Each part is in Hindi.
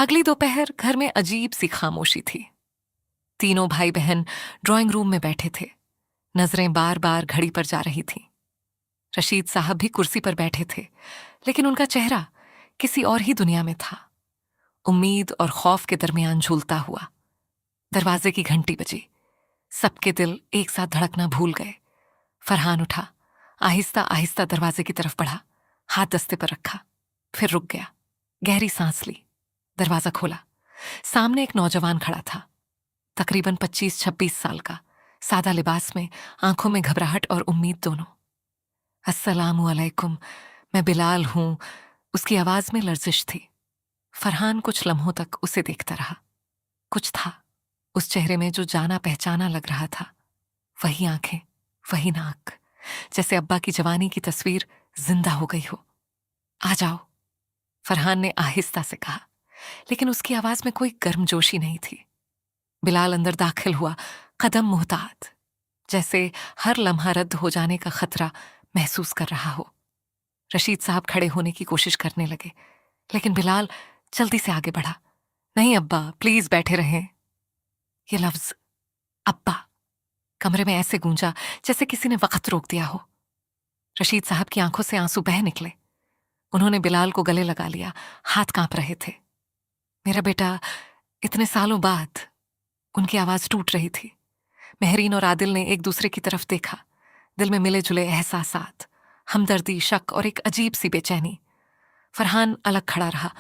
अगली दोपहर घर में अजीब सी खामोशी थी। तीनों भाई बहन ड्राइंग रूम में बैठे थे। नजरें बार बार घड़ी पर जा रही थीं। रशीद साहब भी कुर्सी पर बैठे थे, लेकिन उनका चेहरा किसी और ही दुनिया में था। उम्मीद और खौफ के दरमियान झूलता हुआ दरवाजे की घंटी बजी। सबके दिल एक साथ धड़कना भूल गए। फरहान उठा, आहिस्ता आहिस्ता दरवाजे की तरफ बढ़ा, हाथ दस्ते पर रखा, फिर रुक गया, गहरी सांस ली, दरवाजा खोला। सामने एक नौजवान खड़ा था, तकरीबन 25-26 साल का, सादा लिबास में, आंखों में घबराहट और उम्मीद दोनों। अस्सलामु अलैकुम, मैं बिलाल हूं। उसकी आवाज में लर्जिश थी। फरहान कुछ लम्हों तक उसे देखता रहा। कुछ था उस चेहरे में जो जाना पहचाना लग रहा था। वही आंखें, वही नाक, जैसे अब्बा की जवानी की तस्वीर जिंदा हो गई हो। आ जाओ, फरहान ने आहिस्ता से कहा, लेकिन उसकी आवाज में कोई गर्मजोशी नहीं थी। बिलाल अंदर दाखिल हुआ, कदम मुहतात, जैसे हर लम्हा रद्द हो जाने का खतरा महसूस कर रहा हो। रशीद साहब खड़े होने की कोशिश करने लगे, लेकिन बिलाल जल्दी से आगे बढ़ा। नहीं अब्बा, प्लीज बैठे रहें। ये लफ्ज अब्बा कमरे में ऐसे गूंजा जैसे किसी ने वक्त रोक दिया हो। रशीद साहब की आंखों से आंसू बह निकले। उन्होंने बिलाल को गले लगा लिया, हाथ कांप रहे थे। मेरा बेटा, इतने सालों बाद। उनकी आवाज टूट रही थी। मेहरीन और आदिल ने एक दूसरे की तरफ देखा, दिल में मिले जुले एहसासात, हमदर्दी, शक और एक अजीब सी बेचैनी। फरहान अलग खड़ा रहा,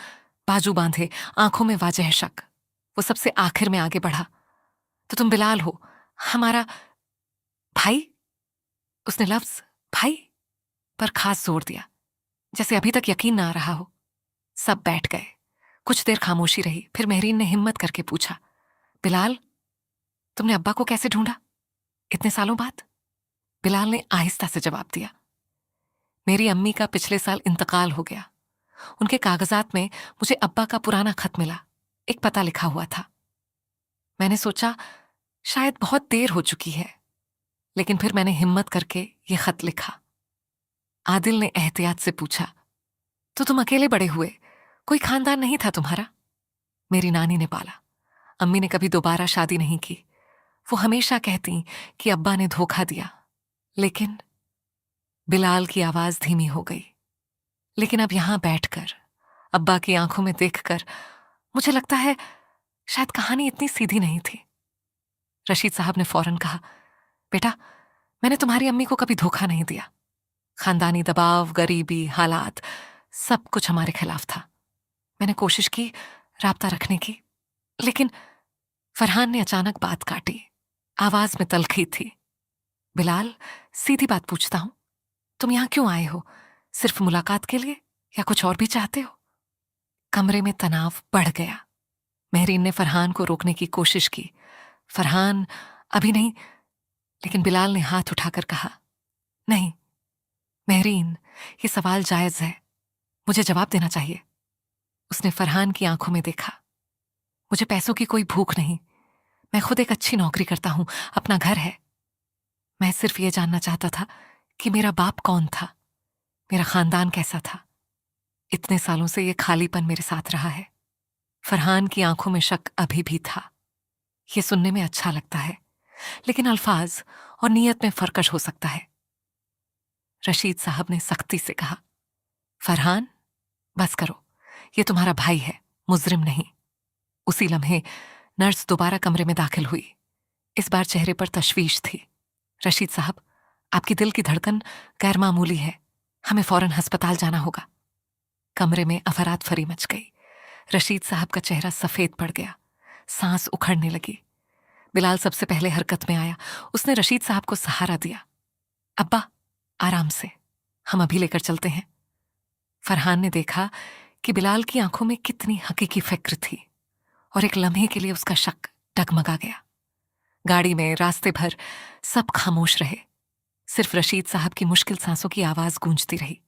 बाजू बांधे, आंखों में वाजह शक। वो सबसे आखिर में आगे बढ़ा। तो तुम बिलाल हो, हमारा भाई? उसने लफ्ज भाई पर खास जोर दिया, जैसे अभी तक यकीन ना आ रहा हो। सब बैठ गए। कुछ देर खामोशी रही, फिर मेहरीन ने हिम्मत करके पूछा, बिलाल, तुमने अब्बा को कैसे ढूंढा इतने सालों बाद? बिलाल ने आहिस्ता से जवाब दिया, मेरी अम्मी का पिछले साल इंतकाल हो गया। उनके कागजात में मुझे अब्बा का पुराना खत मिला, एक पता लिखा हुआ था। मैंने सोचा शायद बहुत देर हो चुकी है, लेकिन फिर मैंने हिम्मत करके ये खत लिखा। आदिल ने एहतियात से पूछा, तो तुम अकेले बड़े हुए, कोई खानदान नहीं था तुम्हारा? मेरी नानी ने पाला। अम्मी ने कभी दोबारा शादी नहीं की। वो हमेशा कहती कि अब्बा ने धोखा दिया। लेकिन बिलाल की आवाज धीमी हो गई। लेकिन अब यहां बैठकर, अब्बा की आंखों में देखकर, मुझे लगता है शायद कहानी इतनी सीधी नहीं थी। रशीद साहब ने फौरन कहा, बेटा, मैंने तुम्हारी अम्मी को कभी धोखा नहीं दिया। खानदानी दबाव, गरीबी, हालात, सब कुछ हमारे खिलाफ था। मैंने कोशिश की राब्ता रखने की, लेकिन फरहान ने अचानक बात काटी। आवाज में तलखी थी। बिलाल, सीधी बात पूछता हूं, तुम यहां क्यों आए हो? सिर्फ मुलाकात के लिए या कुछ और भी चाहते हो? कमरे में तनाव बढ़ गया। मेहरीन ने फरहान को रोकने की कोशिश की। फरहान, अभी नहीं। लेकिन बिलाल ने हाथ उठाकर कहा, नहीं मेहरीन, ये सवाल जायज है, मुझे जवाब देना चाहिए। उसने फरहान की आंखों में देखा। मुझे पैसों की कोई भूख नहीं, मैं खुद एक अच्छी नौकरी करता हूं, अपना घर है। मैं सिर्फ ये जानना चाहता था कि मेरा बाप कौन था, मेरा खानदान कैसा था। इतने सालों से ये खालीपन मेरे साथ रहा है। फरहान की आंखों में शक अभी भी था। ये सुनने में अच्छा लगता है, लेकिन अल्फाज और नीयत में फर्कश हो सकता है। रशीद साहब ने सख्ती से कहा, फरहान, बस करो, ये तुम्हारा भाई है, मुजरिम नहीं। उसी लम्हे नर्स दोबारा कमरे में दाखिल हुई। इस बार चेहरे पर तशवीश थी। रशीद साहब, आपकी दिल की धड़कन गैर मामूली है, हमें फौरन अस्पताल जाना होगा। कमरे में अफरात फरी मच गई। रशीद साहब का चेहरा सफेद पड़ गया, सांस उखड़ने लगी। बिलाल सबसे पहले हरकत में आया। उसने रशीद साहब को सहारा दिया। अब्बा, आराम से, हम अभी लेकर चलते हैं। फरहान ने देखा कि बिलाल की आंखों में कितनी हकीकी फिक्र थी, और एक लम्हे के लिए उसका शक डगमगा गया। गाड़ी में रास्ते भर सब खामोश रहे। सिर्फ रशीद साहब की मुश्किल सांसों की आवाज गूंजती रही।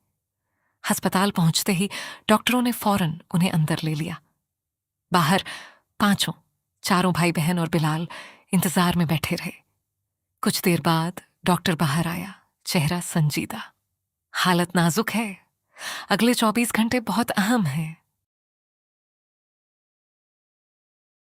अस्पताल पहुंचते ही डॉक्टरों ने फौरन उन्हें अंदर ले लिया। बाहर पांचों, चारों भाई बहन और बिलाल इंतजार में बैठे रहे। कुछ देर बाद डॉक्टर बाहर आया, चेहरा संजीदा। हालत नाजुक है, अगले 24 घंटे बहुत अहम है।